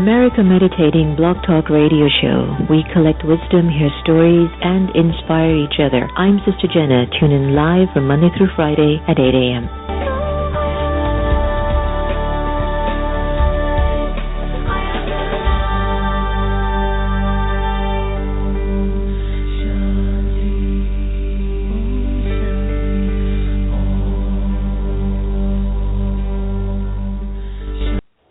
America Meditating Blog Talk Radio Show. We collect wisdom, hear stories, and inspire each other. I'm Sister Jenna. Tune in live from Monday through Friday at 8 a.m.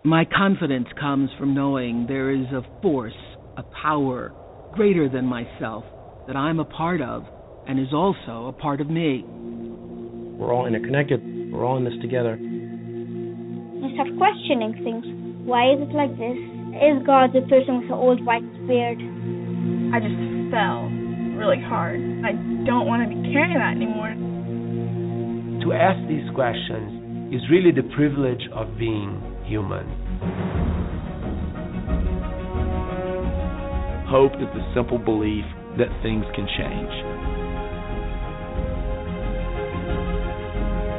My confidence comes from knowing there is a force, a power greater than myself that I'm a part of and is also a part of me. We're all interconnected. We're all in this together. You start questioning things. Why is it like this? Is God the person with the old white beard? I just fell really hard. I don't want to be carrying that anymore. To ask these questions is really the privilege of being human. Hope is the simple belief that things can change.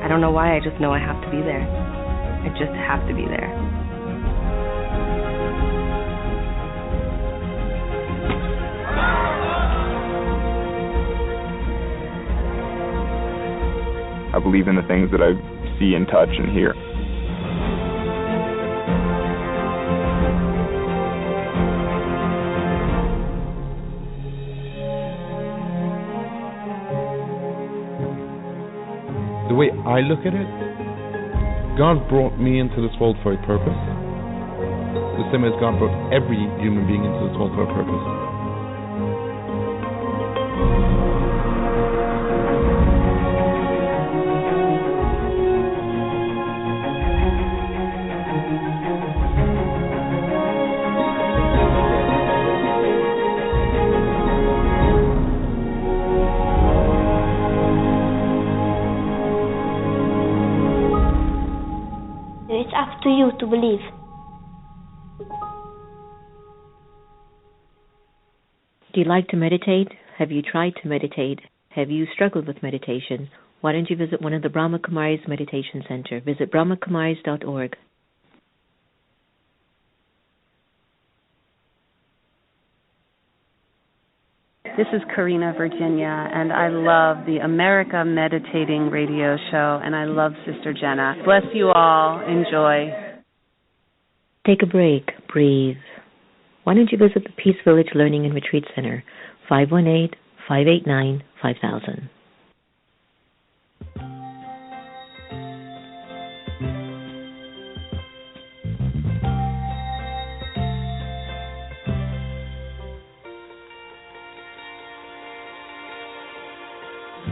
I don't know why, I just know I have to be there. I just have to be there. I believe in the things that I see and touch and hear. The way I look at it, God brought me into this world for a purpose. The same as God brought every human being into this world for a purpose. It's up to you to believe. Do you like to meditate? Have you tried to meditate? Have you struggled with meditation? Why don't you visit one of the Brahma Kumaris Meditation Center? Visit brahmakumaris.org. This is Karina, Virginia, and I love the America Meditating Radio Show, and I love Sister Jenna. Bless you all. Enjoy. Take a break. Breathe. Why don't you visit the Peace Village Learning and Retreat Center, 518-589-5000.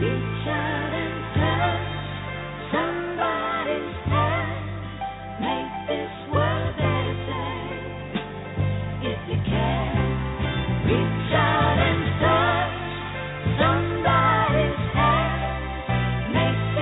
Reach out and touch somebody's hand. Make this world better if you can. Reach out and touch somebody's hand. Make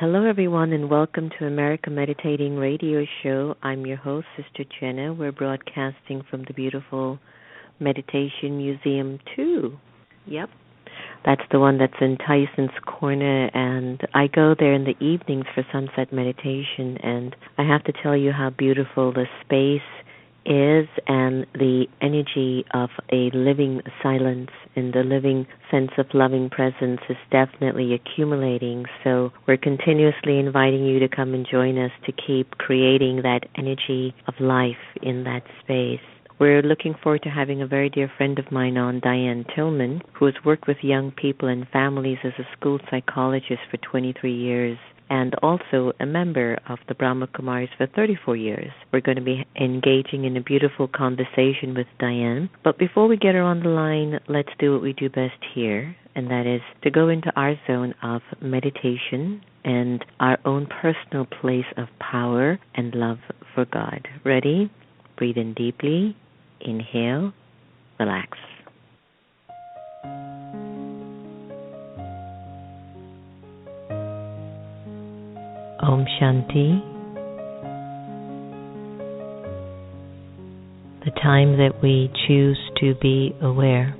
Hello, everyone, and welcome to America Meditating Radio Show. I'm your host, Sister Jenna. We're broadcasting from the beautiful Meditation Museum 2. Yep, that's the one that's in Tyson's Corner, and I go there in the evenings for sunset meditation, and I have to tell you how beautiful the space is and the energy of a living silence and the living sense of loving presence is definitely accumulating. So we're continuously inviting you to come and join us to keep creating that energy of life in that space. We're looking forward to having a very dear friend of mine on, Diane Tillman, who has worked with young people and families as a school psychologist for 23 years. And also a member of the Brahma Kumaris for 34 years. We're going to be engaging in a beautiful conversation with Diane. But before we get her on the line, let's do what we do best here, and that is to go into our zone of meditation and our own personal place of power and love for God. Ready? Breathe in deeply. Inhale. Relax. Om Shanti. The time that we choose to be aware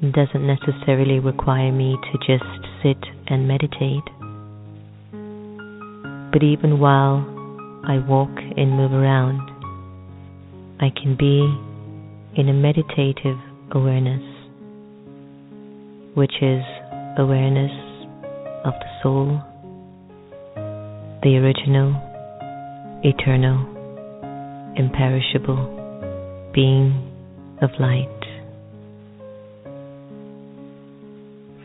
doesn't necessarily require me to just sit and meditate. But even while I walk and move around, I can be in a meditative awareness, which is awareness of the soul, the original, eternal, imperishable being of light.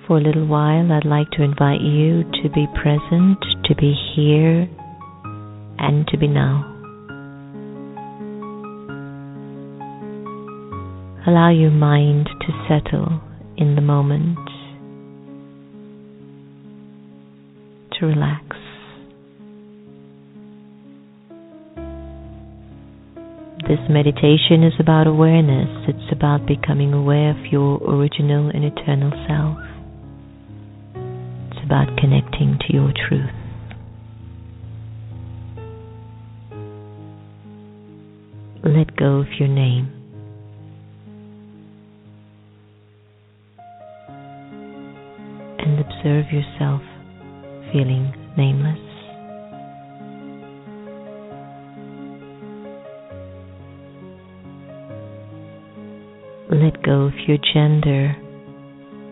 For a little while, I'd like to invite you to be present, to be here, and to be now. Allow your mind to settle in the moment, to relax. This meditation is about awareness. It's about becoming aware of your original and eternal self. It's about connecting to your truth. Let go of your name. And observe yourself feeling nameless. Let go of your gender,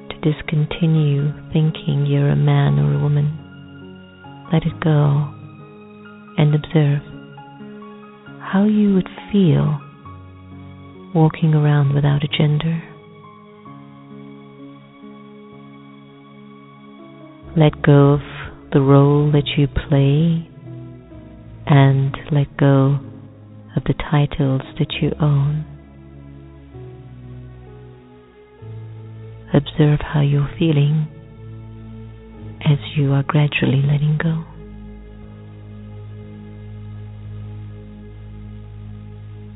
to discontinue thinking you're a man or a woman. Let it go and observe how you would feel walking around without a gender. Let go of the role that you play and let go of the titles that you own. Observe how you're feeling as you are gradually letting go.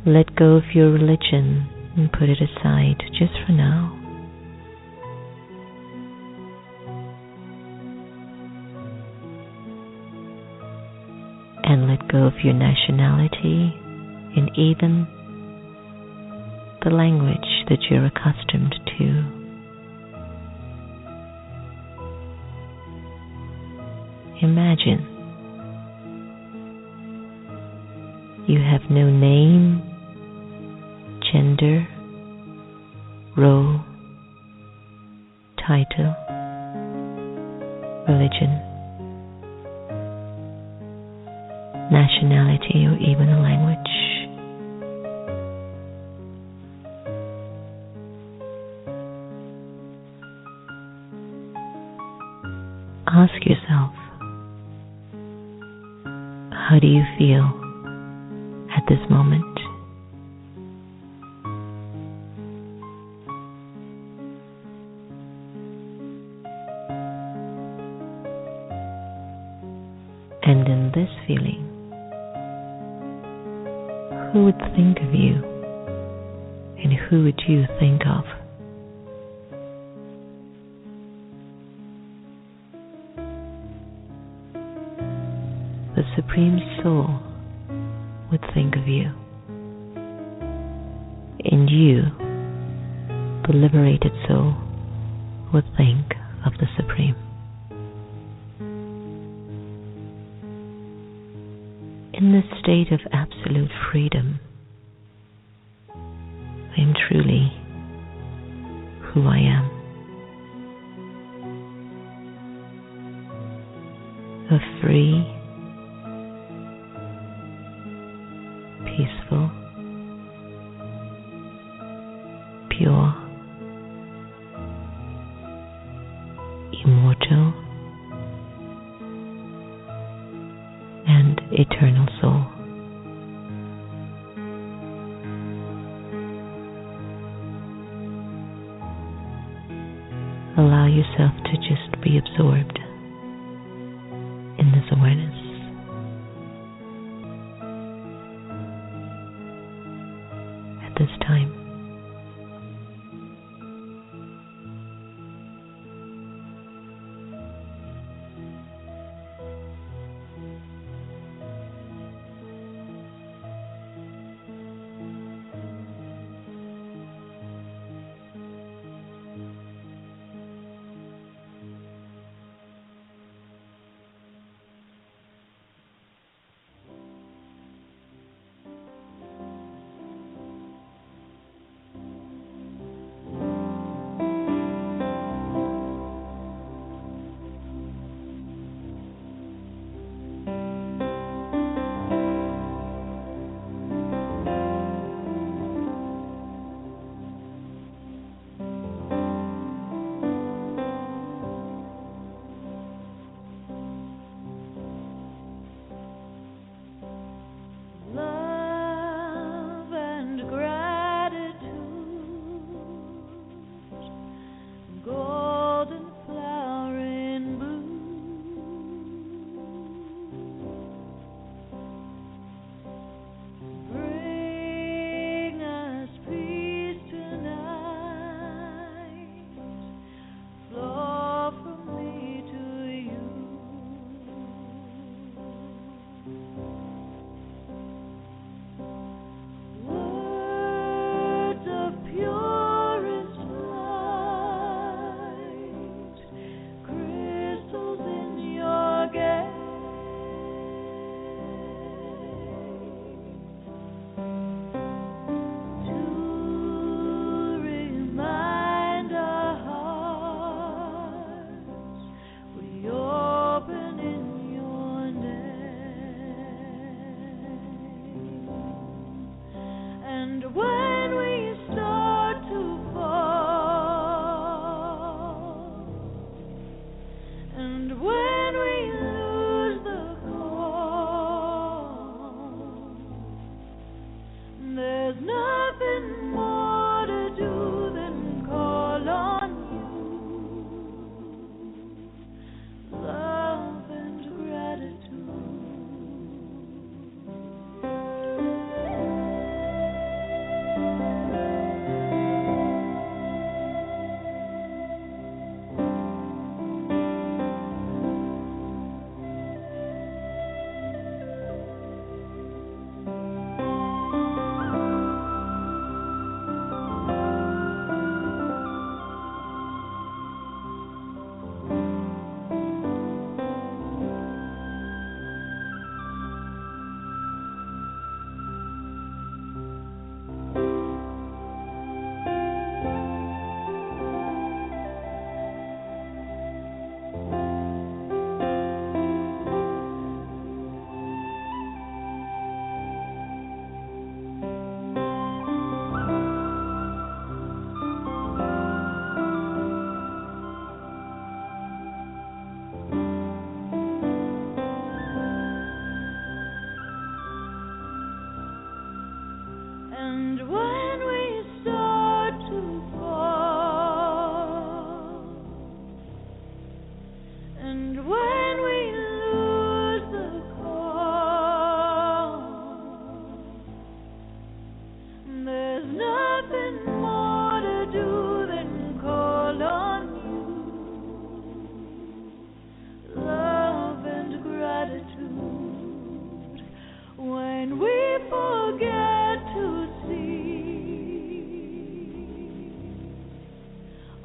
Let go of your religion and put it aside just for now. And let go of your nationality and even the language that you're accustomed to. Imagine you have no name, gender, role, title, religion, nationality, or even a language. Ask yourself, how do you feel at this moment? And in this feeling, who would think of you and who would you think of? Supreme Soul would think of you, and you, the liberated soul, would think of the Supreme. In this state of absolute freedom, I am truly who I am. A free, peaceful, pure, immortal, and eternal soul. Allow yourself to just be absorbed in this awareness. At this time.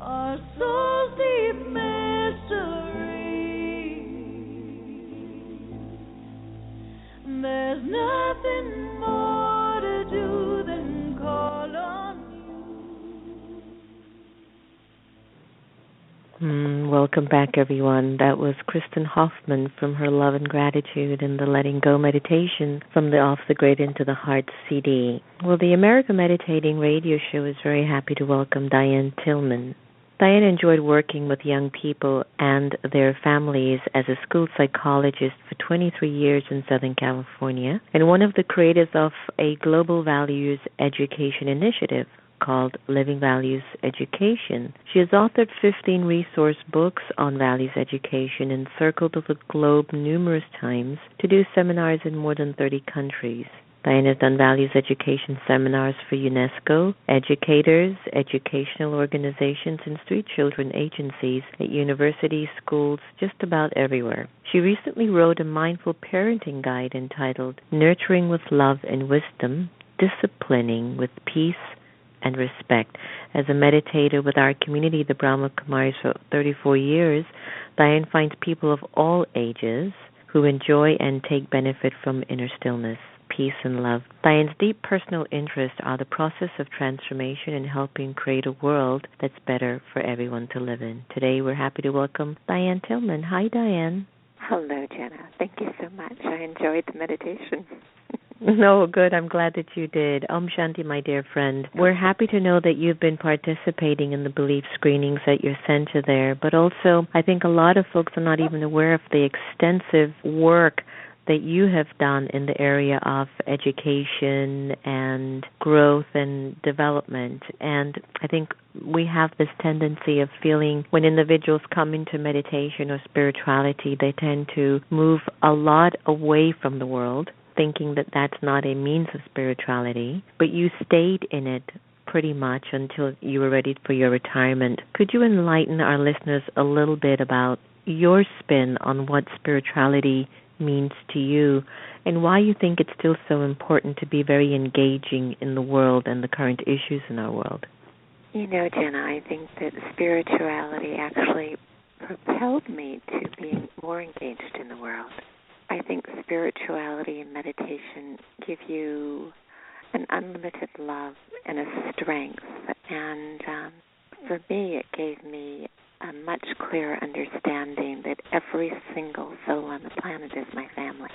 our soul's deep mystery. There's nothing more to do than call on you. Welcome back, everyone. That was Kristen Hoffman from her Love and Gratitude and the Letting Go meditation from the Off the Grid into the Heart CD. Well, the America Meditating Radio Show is very happy to welcome Diane Tillman. Diane enjoyed working with young people and their families as a school psychologist for 23 years in Southern California and one of the creators of a global values education initiative called Living Values Education. She has authored 15 resource books on values education and circled the globe numerous times to do seminars in more than 30 countries. Diane has done values education seminars for UNESCO, educators, educational organizations, and street children agencies at universities, schools, just about everywhere. She recently wrote a mindful parenting guide entitled Nurturing with Love and Wisdom, Disciplining with Peace and Respect. As a meditator with our community, the Brahma Kumaris, for 34 years, Diane finds people of all ages who enjoy and take benefit from inner stillness, peace, and love. Diane's deep personal interests are the process of transformation and helping create a world that's better for everyone to live in. Today, we're happy to welcome Diane Tillman. Hi, Diane. Hello, Jenna. Thank you so much. I enjoyed the meditation. No, good. I'm glad that you did. Shanti, my dear friend. We're happy to know that you've been participating in the belief screenings at your center there, but also I think a lot of folks are not even aware of the extensive work that you have done in the area of education and growth and development. And I think we have this tendency of feeling when individuals come into meditation or spirituality, they tend to move a lot away from the world, thinking that that's not a means of spirituality, but you stayed in it pretty much until you were ready for your retirement. Could you enlighten our listeners a little bit about your spin on what spirituality means to you and why you think it's still so important to be very engaging in the world and the current issues in our world? You know, Jenna, I think that spirituality actually propelled me to being more engaged in the world. I think spirituality and meditation give you an unlimited love and a strength. And for me, it gave me a much clearer understanding that every single soul on the planet is my family,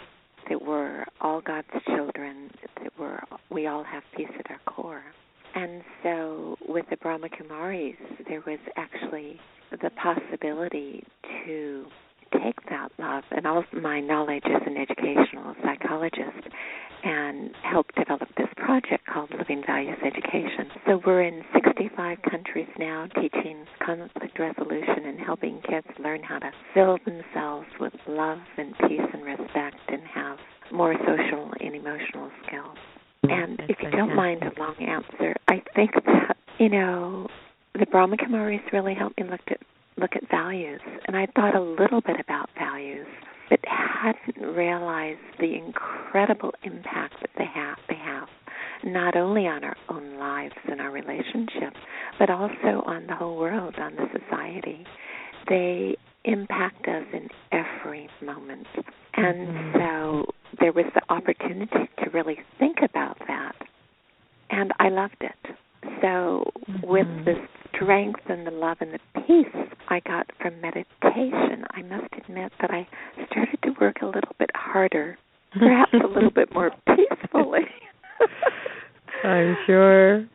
that we're all God's children, that we all have peace at our core. And so with the Brahma Kumaris, there was actually the possibility to take that love and all of my knowledge as an educational psychologist and help develop this project called Living Values Education. So we're in 65 countries now teaching conflict resolution and helping kids learn how to fill themselves with love and peace and respect and have more social and emotional skills. And if you don't mind a long answer, I think that, the Brahma Kumaris really helped me look at values. And I thought a little bit about values, but hadn't realized the incredible impact that they have, not only on our own lives and our relationships, but also on the whole world, on the society. They impact us in every moment. And so there was the opportunity to really think about that. And I loved it. So with the strength and the love and the peace I got from meditation, I must admit that I started to work a little bit harder, perhaps a little bit more peacefully. I'm sure.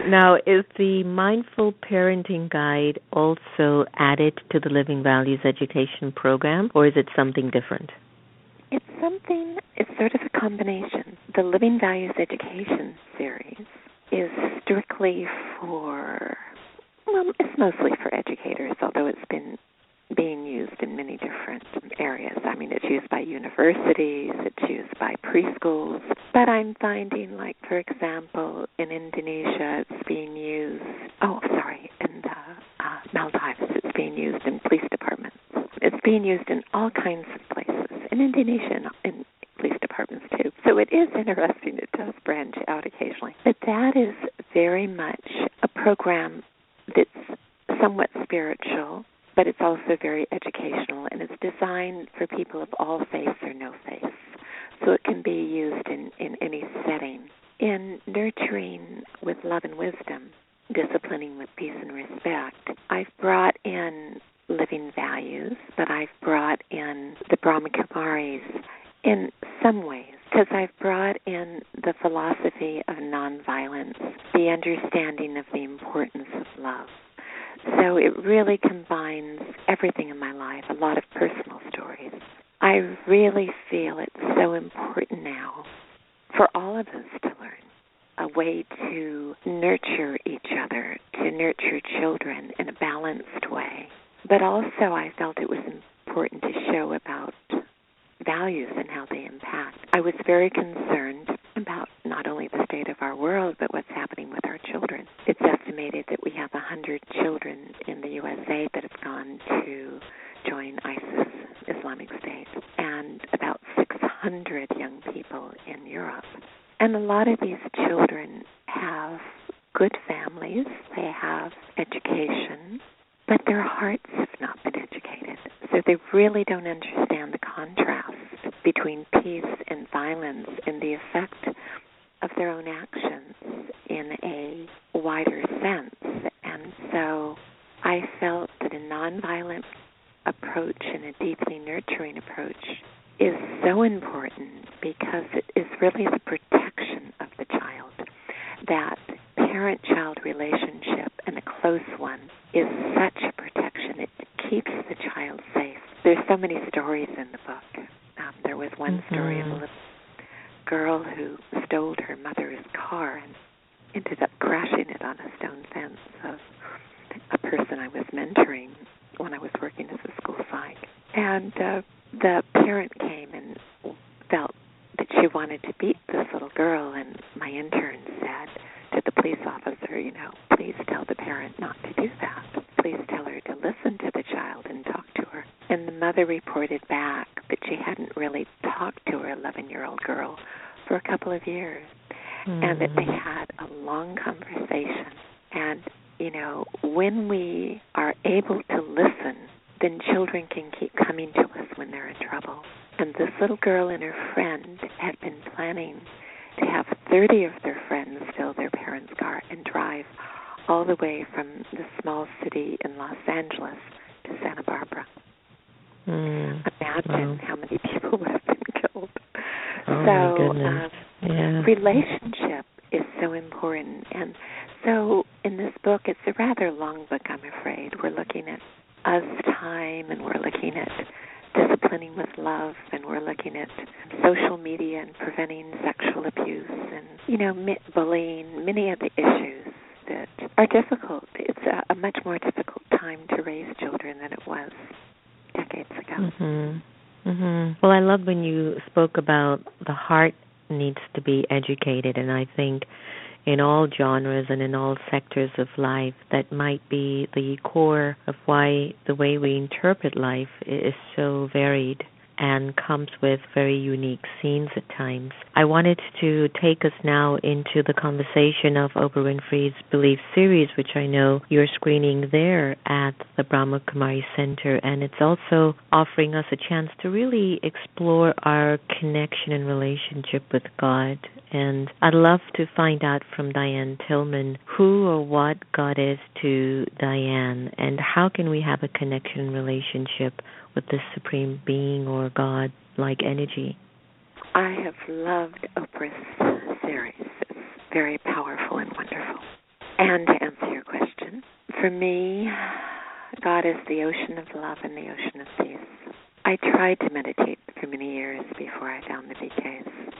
Now, is the Mindful Parenting Guide also added to the Living Values Education program, or is it something different? It's sort of a combination. The Living Values Education series is strictly it's mostly for educators, although it's been being used in many different areas. I mean, it's used by universities, it's used by preschools, but I'm finding, like, for example, in Indonesia, it's being used, in the Maldives, it's being used in police departments. It's being used in all kinds of places, in Indonesia and in police departments too. So it is interesting. It does branch out occasionally. But that is very much a program somewhat spiritual, but it's also very educational, and it's designed for people of all faiths or no faiths. So it can be used in any setting. In nurturing with love and wisdom, disciplining with peace and respect, I've brought in living values, but I've brought in the Brahma Kumaris in some ways, because I've brought in the philosophy of nonviolence, the understanding of the importance of love. So it really combines everything in my life, a lot of personal stories. I really feel it's so important now for all of us to learn a way to nurture each other, to nurture children in a balanced way. But also I felt it was important to show about values and how they impact. I was very concerned about not only the state of our world, but what's happening with our children. It's estimated that we have 100 children in the USA that have gone to join ISIS, Islamic State, and about 600 young people in Europe. And a lot of these children have good families, they have education, but their hearts have not been educated. So they really don't understand the contrast between peace and violence and the effect of their own actions in a wider sense. And so I felt that a nonviolent approach and a deeply nurturing approach is so important because it is really the protection of the child. That parent-child relationship, and a close one, is such a protection. It keeps the child safe. There's so many stories in the book. There was one story of a little girl who stole her mother's car and ended up crashing it on a stone fence of a person I was mentoring when I was working as a school psych. And the parent came and felt that she wanted to beat this little girl, and my intern said to the police officer, please tell the parent not to do that. Please tell her to listen to the child and talk to her. And the mother reported back that she hadn't really talked to her 11-year-old girl for a couple of years, and that they had a long conversation. And, when we are able to listen, then children can keep coming to us when they're in trouble. And this little girl and her friend had been planning to have 30 of their friends fill their parents' car and drive all the way from the small city in Los Angeles to Santa Barbara. Imagine how many people would have been killed. My goodness. Relationship is so important. And so in this book, it's a rather long book, I'm afraid. We're looking at us time, and we're looking at disciplining with love, and we're looking at social media and preventing sexual abuse and, bullying, many of the issues that are difficult. It's a much more difficult time to raise children than it was decades ago. Well, I love when you spoke about the heart needs to be educated, and I think in all genres and in all sectors of life, that might be the core of why the way we interpret life is so varied and comes with very unique scenes at times. I wanted to take us now into the conversation of Oprah Winfrey's Belief series, which I know you're screening there at the Brahma Kumari Center, and it's also offering us a chance to really explore our connection and relationship with God. And I'd love to find out from Diane Tillman who or what God is to Diane, and how can we have a connection and relationship with this supreme being or God-like energy. I have loved Oprah's series. It's very powerful and wonderful. And to answer your question, for me, God is the ocean of love and the ocean of peace. I tried to meditate for many years before I found the BKs.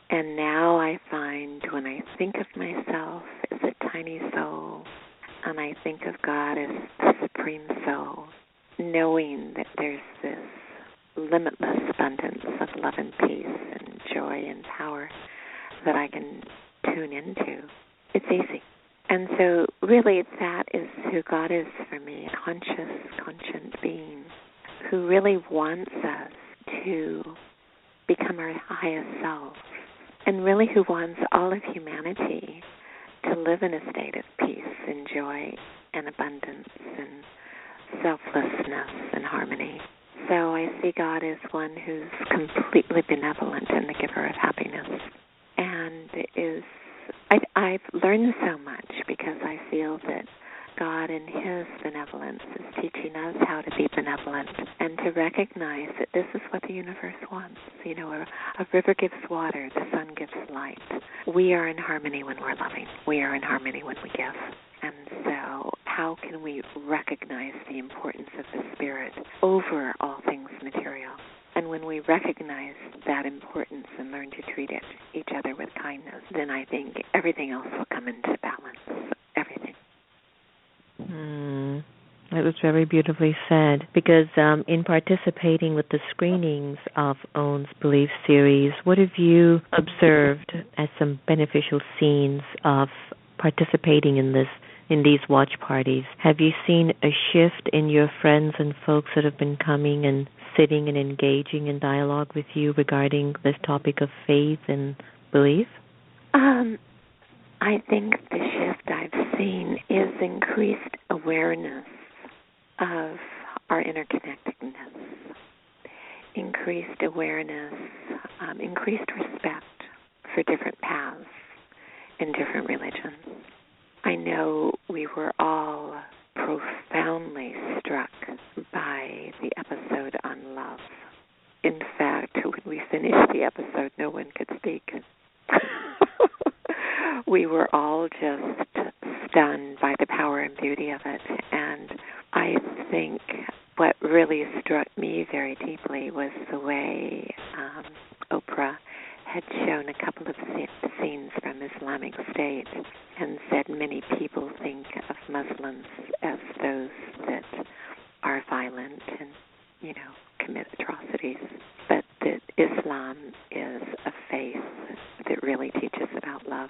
And now I find when I think of myself as a tiny soul, and I think of God as the supreme soul, knowing that there's this limitless abundance of love and peace and joy and power that I can tune into, it's easy. And so really that is who God is for me, a conscient being who really wants us to become our highest self, and really who wants all of humanity to live in a state of peace and joy and abundance and selflessness and harmony. So I see God as one who's completely benevolent and the giver of happiness. And I've learned so much because I feel that God in His benevolence is teaching us how to be benevolent and to recognize that this is what the universe wants. You know, a river gives water, the sun gives light. We are in harmony when we're loving. We are in harmony when we give. And so how can we recognize the importance of the Spirit over all things material? And when we recognize that importance and learn to treat each other with kindness, then I think everything else will come into balance. Everything. That was very beautifully said, because in participating with the screenings of OWN's Belief series, what have you observed as some beneficial scenes of participating in these watch parties? Have you seen a shift in your friends and folks that have been coming and sitting and engaging in dialogue with you regarding this topic of faith and belief? I think the shift I've seen is increased awareness of our interconnectedness, increased awareness, increased respect for different paths in different religions. I know we were all profoundly struck by the episode on love. In fact, when we finished the episode, no one could speak. We were all just stunned by the power and beauty of it. And I think what really struck me very deeply was the way Oprah had shown a couple of scenes from Islamic State and said many people think of Muslims as those that are violent and, you know, commit atrocities, but that Islam is a faith that really teaches about love.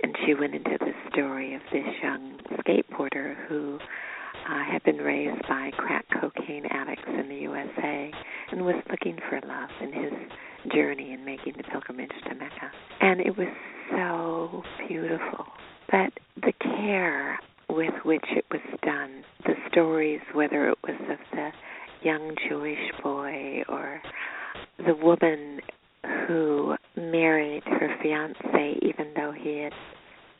And she went into the story of this young skateboarder who had been raised by crack cocaine addicts in the USA and was looking for love in his journey in making the pilgrimage to Mecca. And it was so beautiful. But the care with which it was done, the stories, whether it was of the young Jewish boy or the woman who married her fiancé even though he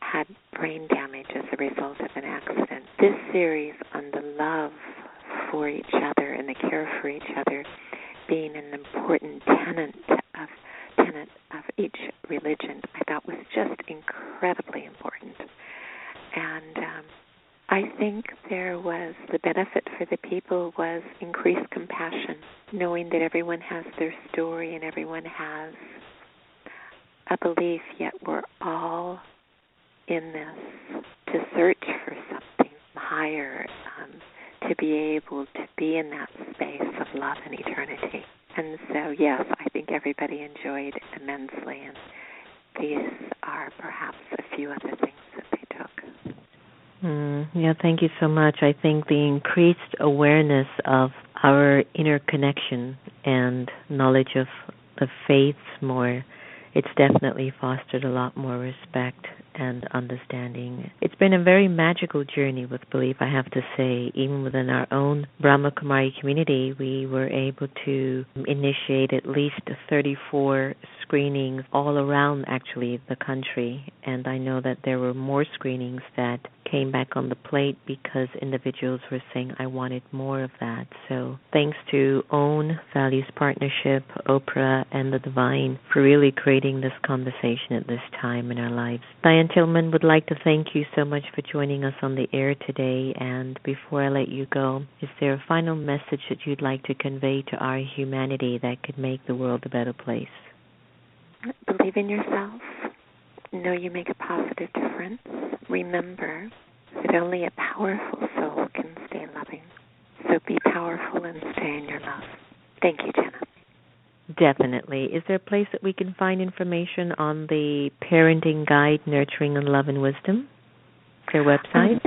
had brain damage as a result of an accident. This series on the love for each other and the care for each other being an important tenet of each religion, I thought was just incredibly important. And I think there was the benefit for the people was increased compassion, knowing that everyone has their story and everyone has a belief, yet we're all in this to search for something higher, to be able to be in that space of love and eternity. And so, yes, I think everybody enjoyed immensely, and these are perhaps a few other things that they took. Yeah, thank you so much. I think the increased awareness of our interconnection and knowledge of the faiths more, it's definitely fostered a lot more respect and understanding. It's been a very magical journey with belief, I have to say. Even within our own Brahma Kumari community, we were able to initiate at least 34 screenings all around, actually, the country. And I know that there were more screenings that came back on the plate because individuals were saying, I wanted more of that. So thanks to OWN, Values Partnership, Oprah, and the Divine for really creating this conversation at this time in our lives. Diane Tillman would like to thank you so much for joining us on the air today. And before I let you go, is there a final message that you'd like to convey to our humanity that could make the world a better place? Believe in yourself. Know you make a positive difference. Remember that only a powerful soul can stay loving. So be powerful and stay in your love. Thank you, Jenna. Definitely. Is there a place that we can find information on the Parenting Guide, Nurturing in Love and Wisdom? Their website?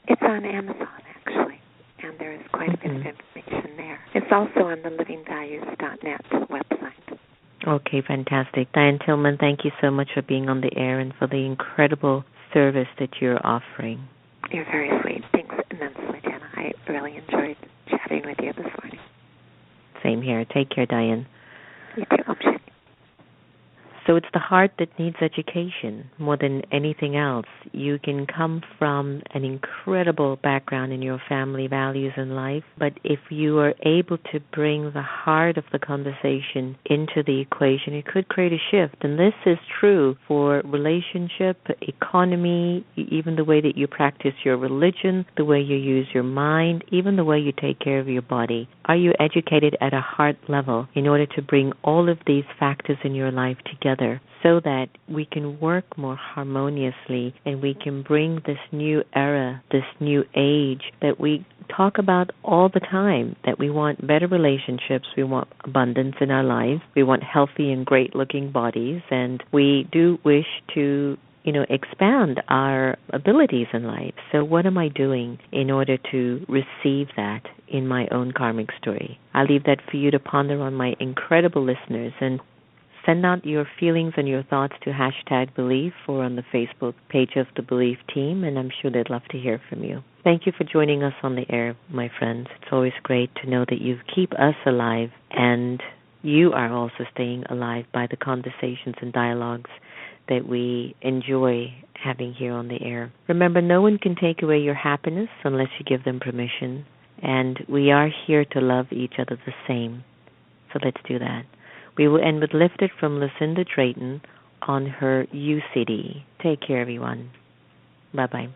It's on Amazon, actually, and there is quite a bit of information there. It's also on the livingvalues.net website. Okay, fantastic. Diane Tillman, thank you so much for being on the air and for the incredible service that you're offering. You're very sweet. Thanks immensely, Jenna. I really enjoyed chatting with you this morning. Same here. Take care, Diane. You too. Om. So it's the heart that needs education more than anything else. You can come from an incredible background in your family values and life, but if you are able to bring the heart of the conversation into the equation, it could create a shift. And this is true for relationship, economy, even the way that you practice your religion, the way you use your mind, even the way you take care of your body. Are you educated at a heart level in order to bring all of these factors in your life together so that we can work more harmoniously and we can bring this new era, this new age that we talk about all the time, that we want better relationships, we want abundance in our lives, we want healthy and great-looking bodies, and we do wish to expand our abilities in life. So what am I doing in order to receive that in my own karmic story? I'll leave that for you to ponder on, my incredible listeners, and send out your feelings and your thoughts to #Belief or on the Facebook page of the Belief team, and I'm sure they'd love to hear from you. Thank you for joining us on the air, my friends. It's always great to know that you keep us alive, and you are also staying alive by the conversations and dialogues that we enjoy having here on the air. Remember, no one can take away your happiness unless you give them permission, and we are here to love each other the same. So let's do that. We will end with Lifted from Lucinda Drayton on her U CD. Take care, everyone. Bye-bye.